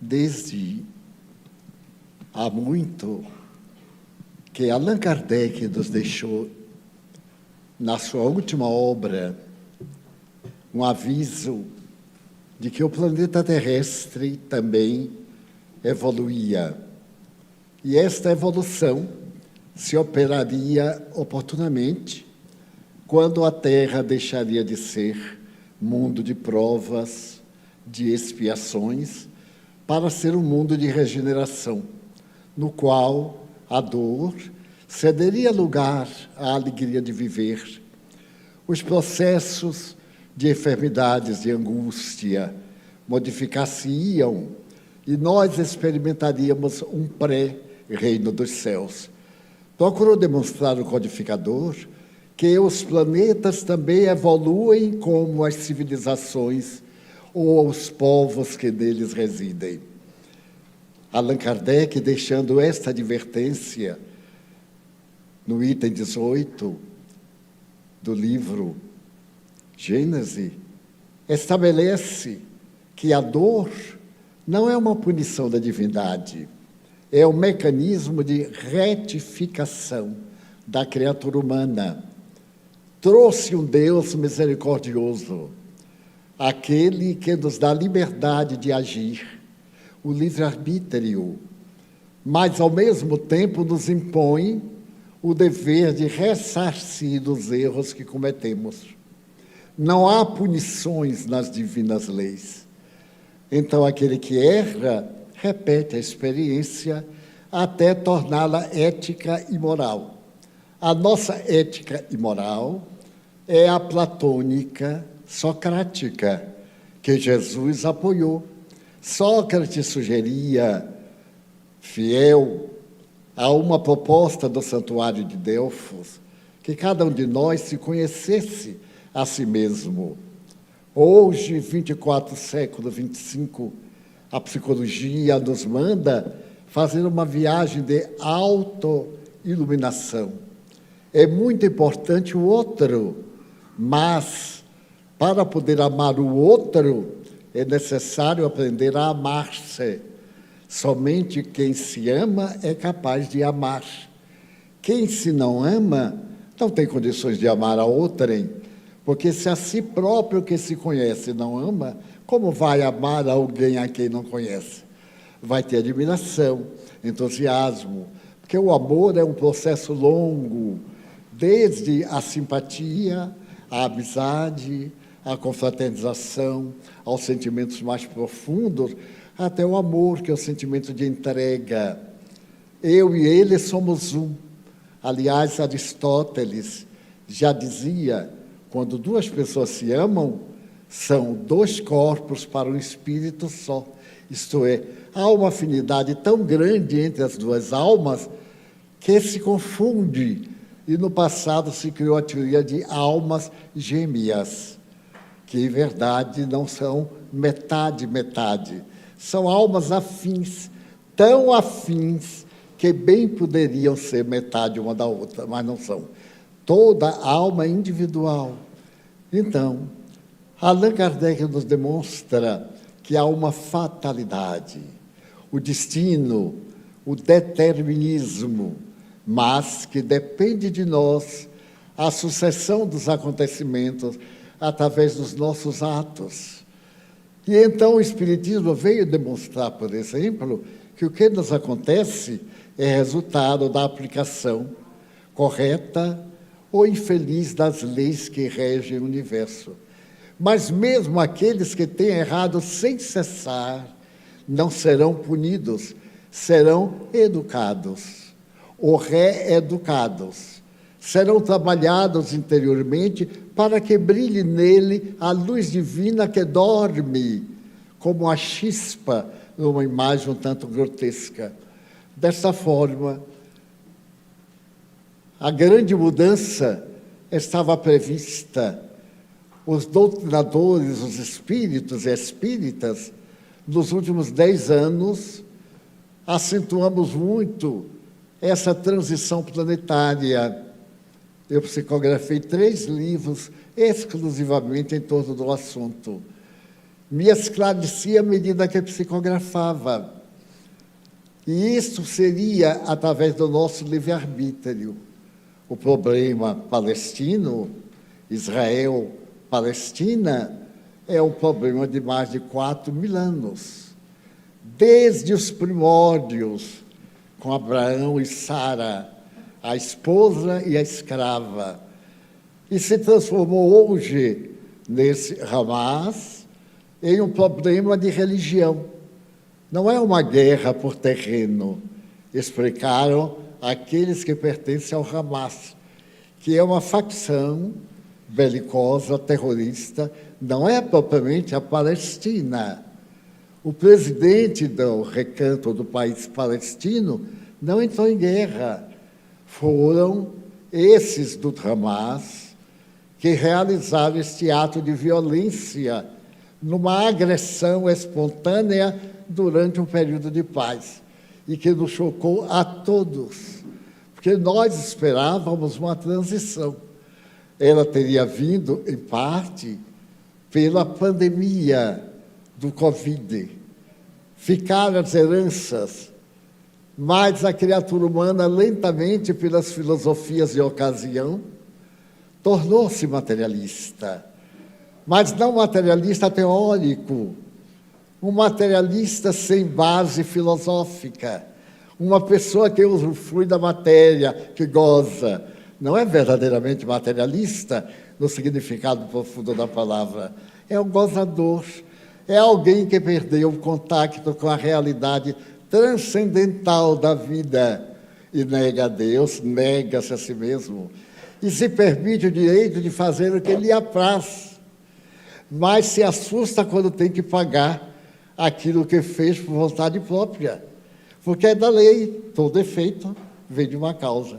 desde há muito que Allan Kardec nos deixou, na sua última obra, um aviso de que o planeta terrestre também evoluía. E esta evolução se operaria oportunamente quando a Terra deixaria de ser mundo de provas, de expiações, para ser um mundo de regeneração, no qual a dor cederia lugar à alegria de viver. Os processos de enfermidades, de angústia, modificar-se-iam e nós experimentaríamos um pré-reino dos céus. Procurou demonstrar o codificador que os planetas também evoluem como as civilizações ou os povos que neles residem. Allan Kardec, deixando esta advertência no item 18 do livro Gênese, estabelece que a dor não é uma punição da divindade, é um mecanismo de retificação da criatura humana. Trouxe um Deus misericordioso, aquele que nos dá liberdade de agir, o livre-arbítrio, mas, ao mesmo tempo, nos impõe o dever de ressarcir dos erros que cometemos. Não há punições nas divinas leis. Então, aquele que erra, repete a experiência até torná-la ética e moral. A nossa ética e moral é a platônica socrática, que Jesus apoiou. Sócrates sugeria, fiel a uma proposta do Santuário de Delfos, que cada um de nós se conhecesse a si mesmo. Hoje, 24 século 25, a psicologia nos manda fazer uma viagem de autoiluminação. É muito importante o outro, mas para poder amar o outro é necessário aprender a amar-se. Somente quem se ama é capaz de amar. Quem se não ama não tem condições de amar a outrem, porque se a si próprio que se conhece não ama, como vai amar alguém a quem não conhece? Vai ter admiração, entusiasmo, porque o amor é um processo longo, desde a simpatia, a amizade, a confraternização, aos sentimentos mais profundos, até o amor, que é o sentimento de entrega. Eu e ele somos um. Aliás, Aristóteles já dizia, quando duas pessoas se amam, são dois corpos para um espírito só. Isto é, há uma afinidade tão grande entre as duas almas que se confunde. E no passado se criou a teoria de almas gêmeas, que em verdade não são metade. São almas afins, tão afins que bem poderiam ser metade uma da outra, mas não são. Toda alma é individual. Então, Allan Kardec nos demonstra que há uma fatalidade, o destino, o determinismo, mas que depende de nós a sucessão dos acontecimentos através dos nossos atos. E então o Espiritismo veio demonstrar, por exemplo, que o que nos acontece é resultado da aplicação correta ou infeliz das leis que regem o universo. Mas mesmo aqueles que têm errado sem cessar não serão punidos, serão educados ou reeducados. Serão trabalhados interiormente para que brilhe nele a luz divina que dorme, como a chispa numa imagem um tanto grotesca. Desta forma, a grande mudança estava prevista. Os doutrinadores, os espíritos e espíritas, nos últimos 10 anos, acentuamos muito essa transição planetária. Eu psicografei 3 livros exclusivamente em torno do assunto. me esclarecia à medida que psicografava. E isso seria através do nosso livre-arbítrio. O problema palestino, Israel-Palestina, é um problema de mais de 4.000 anos. Desde os primórdios, com Abraão e Sara, a esposa e a escrava, e se transformou hoje, nesse Hamas, em um problema de religião. Não é uma guerra por terreno, explicaram aqueles que pertencem ao Hamas, que é uma facção belicosa, terrorista, não é propriamente a Palestina. O presidente do recanto do país palestino não entrou em guerra. Foram esses do Hamas que realizaram este ato de violência numa agressão espontânea durante um período de paz e que nos chocou a todos, porque nós esperávamos uma transição. Ela teria vindo, em parte, pela pandemia do Covid. Ficaram as heranças, mas a criatura humana, lentamente, pelas filosofias de ocasião, tornou-se materialista. Mas não materialista teórico, um materialista sem base filosófica, uma pessoa que usufrui da matéria, que goza. Não é verdadeiramente materialista no significado profundo da palavra, é um gozador, é alguém que perdeu o contato com a realidade transcendental da vida e nega a Deus, nega-se a si mesmo e se permite o direito de fazer o que lhe apraz, mas se assusta quando tem que pagar aquilo que fez por vontade própria, porque é da lei, todo efeito vem de uma causa.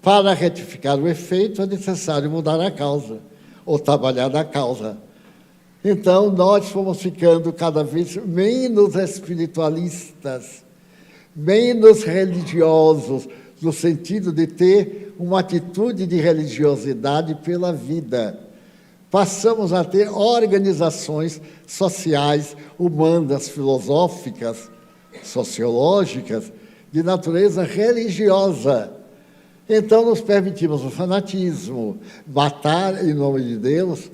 Para retificar o efeito é necessário mudar a causa, ou trabalhar na causa. Então, nós fomos ficando cada vez menos espiritualistas, menos religiosos, no sentido de ter uma atitude de religiosidade pela vida. Passamos a ter organizações sociais, humanas, filosóficas, sociológicas, de natureza religiosa. Então, nos permitimos o fanatismo, matar em nome de Deus,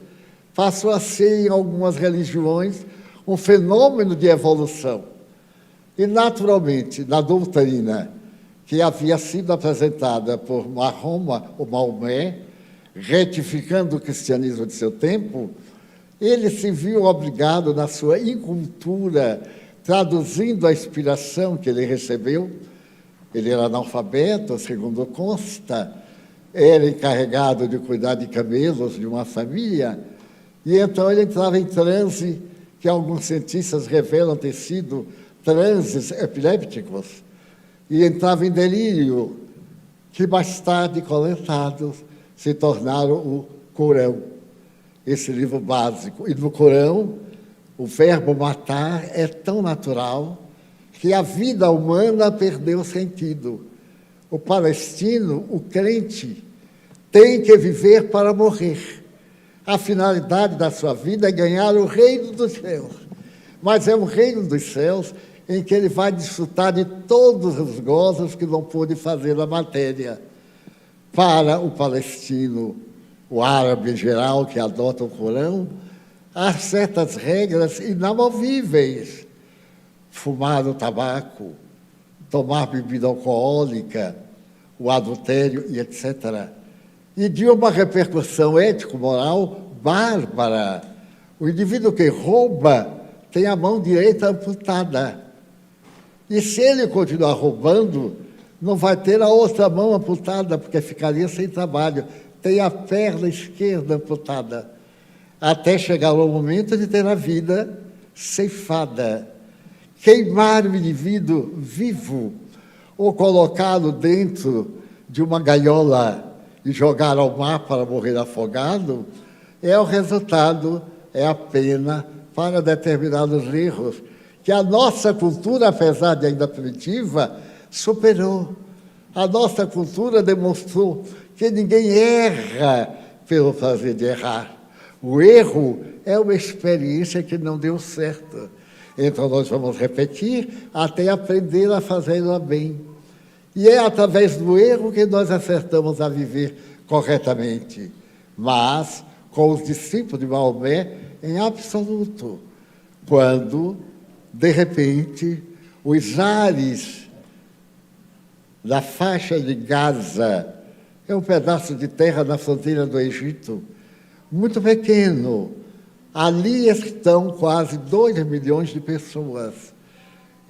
passou a ser, em algumas religiões, um fenômeno de evolução. E, naturalmente, na doutrina que havia sido apresentada por Mahoma, ou Maomé, retificando o cristianismo de seu tempo, ele se viu obrigado, na sua incultura, traduzindo a inspiração que ele recebeu. Ele era analfabeto, segundo consta, era encarregado de cuidar de camelos de uma família, e então ele entrava em transe, que alguns cientistas revelam ter sido transes epilépticos, e entrava em delírio, que mais tarde, coletados, se tornaram o Corão, esse livro básico. E no Corão, o verbo matar é tão natural que a vida humana perdeu sentido. O palestino, o crente, tem que viver para morrer. A finalidade da sua vida é ganhar o reino dos céus. Mas é um reino dos céus em que ele vai desfrutar de todos os gozos que não pôde fazer na matéria. Para o palestino, o árabe em geral, que adota o Corão, há certas regras inamovíveis. Fumar o tabaco, tomar bebida alcoólica, o adultério e etc. E de uma repercussão ético-moral bárbara. O indivíduo que rouba tem a mão direita amputada. E se ele continuar roubando, não vai ter a outra mão amputada, porque ficaria sem trabalho. Tem a perna esquerda amputada, até chegar ao momento de ter a vida ceifada. Queimar o indivíduo vivo ou colocá-lo dentro de uma gaiola e jogar ao mar para morrer afogado é o resultado, é a pena para determinados erros que a nossa cultura, apesar de ainda primitiva, superou. A nossa cultura demonstrou que ninguém erra pelo prazer de errar. O erro é uma experiência que não deu certo. Então, nós vamos repetir até aprender a fazê-la bem. E é através do erro que nós acertamos a viver corretamente. Mas, com os discípulos de Maomé, em absoluto, quando, de repente, os ares da faixa de Gaza, é um pedaço de terra na fronteira do Egito, muito pequeno. Ali estão quase 2 milhões de pessoas.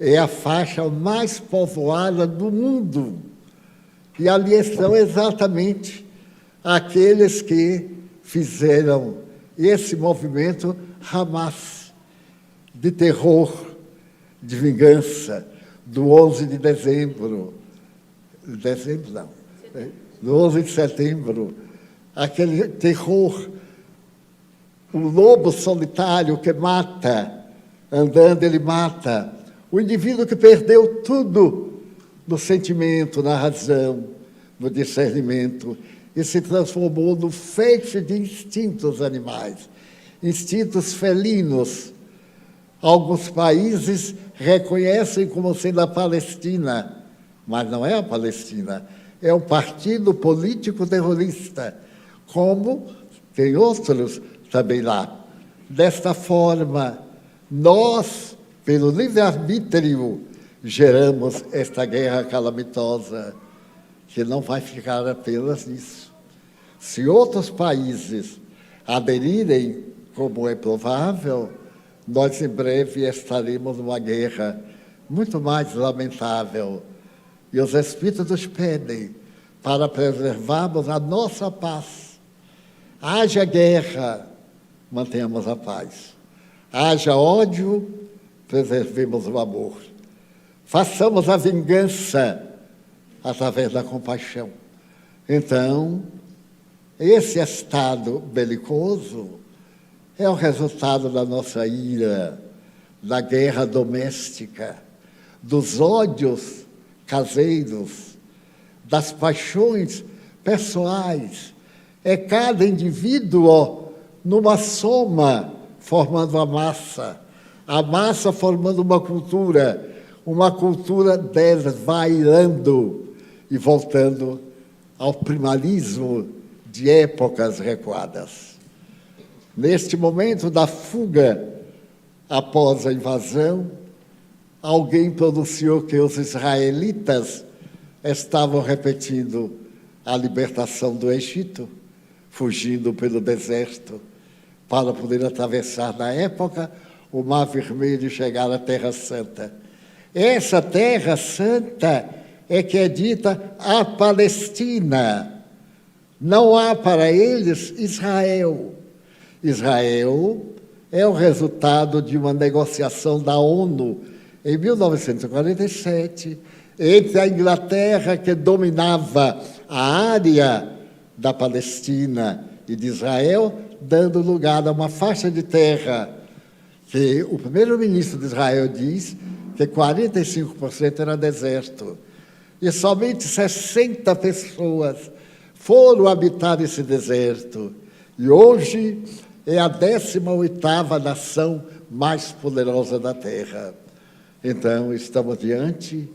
É a faixa mais povoada do mundo. E ali estão exatamente aqueles que fizeram esse movimento Hamas, de terror, de vingança, do 11 de dezembro. Dezembro não. Do 11 de setembro. Aquele terror. O lobo solitário que mata, andando ele mata. O indivíduo que perdeu tudo no sentimento, na razão, no discernimento, e se transformou no feixe de instintos animais, instintos felinos. Alguns países reconhecem como sendo a Palestina, mas não é a Palestina, é um partido político terrorista, como tem outros também lá. Desta forma, nós, pelo livre-arbítrio, geramos esta guerra calamitosa, que não vai ficar apenas nisso. Se outros países aderirem, como é provável, nós em breve estaremos numa guerra muito mais lamentável. E os Espíritos pedem para preservarmos a nossa paz. Haja guerra, mantenhamos a paz. Haja ódio, preservemos o amor. Façamos a vingança através da compaixão. Então, esse estado belicoso é o resultado da nossa ira, da guerra doméstica, dos ódios caseiros, das paixões pessoais. É cada indivíduo numa soma formando a massa formando uma cultura desvairando e voltando ao primalismo de épocas recuadas. Neste momento da fuga após a invasão, alguém pronunciou que os israelitas estavam repetindo a libertação do Egito, fugindo pelo deserto, para poder atravessar, na época, o Mar Vermelho e chegar à Terra Santa. Essa Terra Santa é que é dita a Palestina. Não há para eles Israel. Israel é o resultado de uma negociação da ONU em 1947, entre a Inglaterra, que dominava a área da Palestina e de Israel, dando lugar a uma faixa de terra que o primeiro-ministro de Israel diz que 45% era deserto. E somente 60 pessoas foram habitar esse deserto. E hoje é a 18ª nação mais poderosa da Terra. Então, estamos diante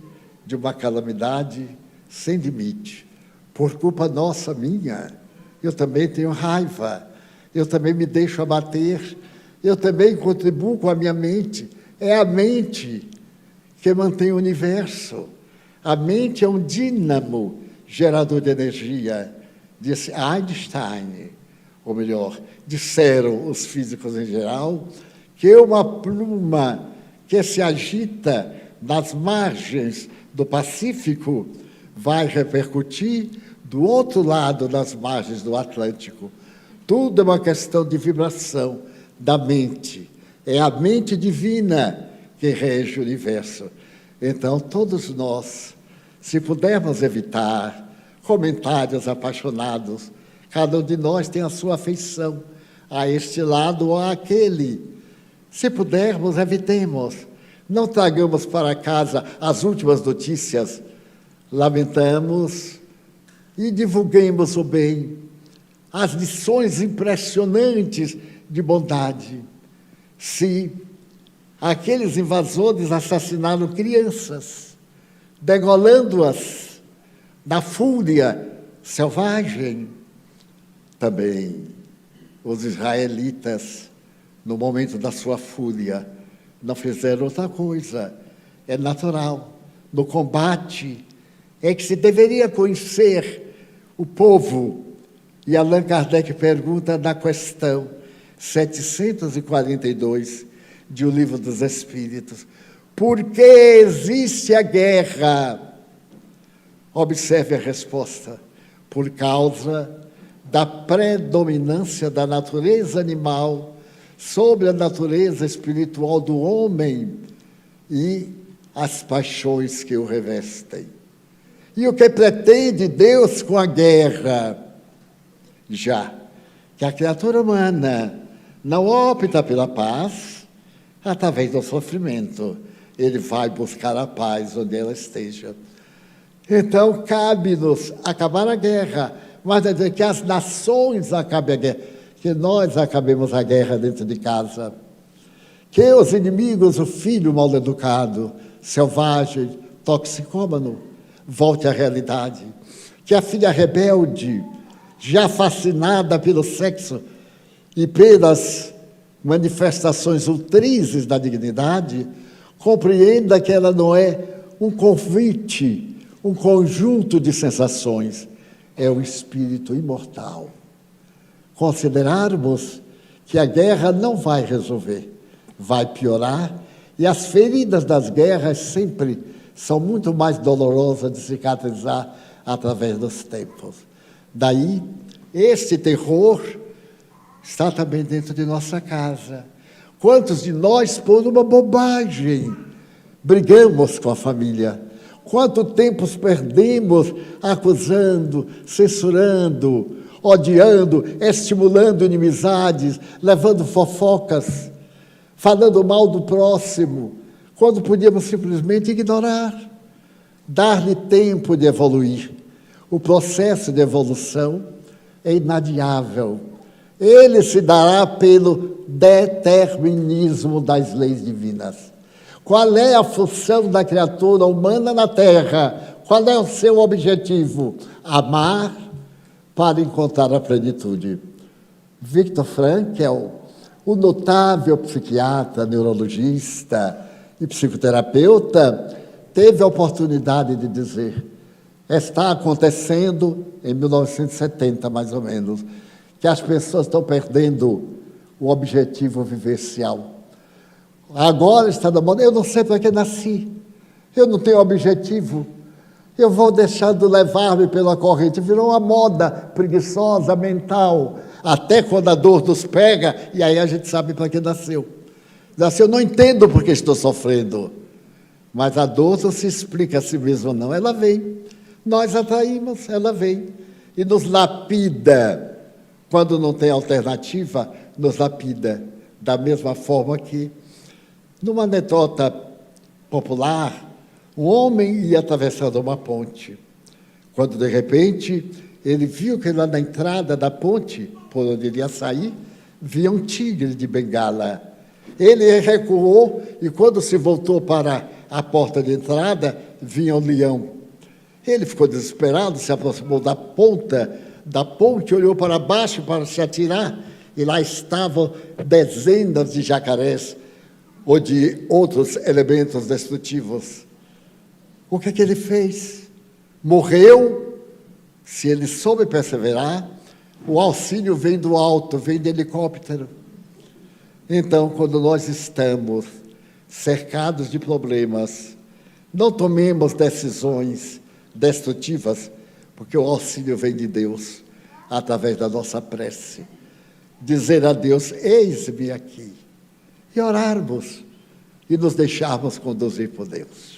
de uma calamidade sem limite. Por culpa nossa, minha, eu também tenho raiva, eu também me deixo abater, eu também contribuo com a minha mente. É a mente que mantém o universo. A mente é um dínamo gerador de energia, disse Einstein, ou melhor, disseram os físicos em geral, que uma pluma que se agita nas margens do Pacífico vai repercutir do outro lado das margens do Atlântico. Tudo é uma questão de vibração da mente. É a mente divina que rege o universo. Então, todos nós, se pudermos evitar comentários apaixonados, cada um de nós tem a sua afeição a este lado ou àquele. Se pudermos, evitemos. Não tragamos para casa as últimas notícias. Lamentamos e divulguemos o bem. As lições impressionantes de bondade. Se aqueles invasores assassinaram crianças, degolando-as na fúria selvagem, também os israelitas, no momento da sua fúria, não fizeram outra coisa. É natural. No combate é que se deveria conhecer o povo. E Allan Kardec pergunta na questão 742 de O Livro dos Espíritos: por que existe a guerra? Observe a resposta: por causa da predominância da natureza animal sobre a natureza espiritual do homem e as paixões que o revestem. E o que pretende Deus com a guerra? Já que a criatura humana não opta pela paz, através do sofrimento, ele vai buscar a paz onde ela esteja. Então, cabe-nos acabar a guerra, mas é dizer que as nações acabem a guerra, que nós acabemos a guerra dentro de casa, que os inimigos, o filho mal educado, selvagem, toxicômano, volte à realidade, que a filha rebelde, já fascinada pelo sexo e pelas manifestações ultrizes da dignidade, compreenda que ela não é um convite, um conjunto de sensações, é o espírito imortal. Considerarmos que a guerra não vai resolver, vai piorar, e as feridas das guerras sempre são muito mais dolorosas de cicatrizar através dos tempos. Daí, este terror está também dentro de nossa casa. Quantos de nós, por uma bobagem, brigamos com a família? Quanto tempo perdemos acusando, censurando, odiando, estimulando inimizades, levando fofocas, falando mal do próximo, quando podíamos simplesmente ignorar, dar-lhe tempo de evoluir. O processo de evolução é inadiável. Ele se dará pelo determinismo das leis divinas. Qual é a função da criatura humana na Terra? Qual é o seu objetivo? Amar para encontrar a plenitude. Viktor Frankl, o notável psiquiatra, neurologista e psicoterapeuta, teve a oportunidade de dizer: está acontecendo, em 1970 mais ou menos, que as pessoas estão perdendo o objetivo vivencial. Agora está na moda, eu não sei para que nasci, eu não tenho objetivo, eu vou deixando levar-me pela corrente. Virou uma moda preguiçosa, mental, até quando a dor nos pega, e aí a gente sabe para que nasceu. Nasceu, não entendo porque estou sofrendo, mas a dor não se explica a si mesma, não, ela vem. Nós atraímos, ela vem e nos lapida. Quando não tem alternativa, nos lapida. Da mesma forma que, numa anedota popular, um homem ia atravessando uma ponte. Quando, de repente, ele viu que lá na entrada da ponte, por onde ele ia sair, via um tigre de bengala. Ele recuou e, quando se voltou para a porta de entrada, vinha um leão. Ele ficou desesperado, se aproximou da ponta da ponte, olhou para baixo para se atirar, e lá estavam dezenas de jacarés ou de outros elementos destrutivos. O que é que ele fez? Morreu? Se ele soube perseverar, o auxílio vem do alto, vem de helicóptero. Então, quando nós estamos cercados de problemas, não tomemos decisões destrutivas, porque o auxílio vem de Deus, através da nossa prece. Dizer a Deus: eis-me aqui, e orarmos, e nos deixarmos conduzir por Deus.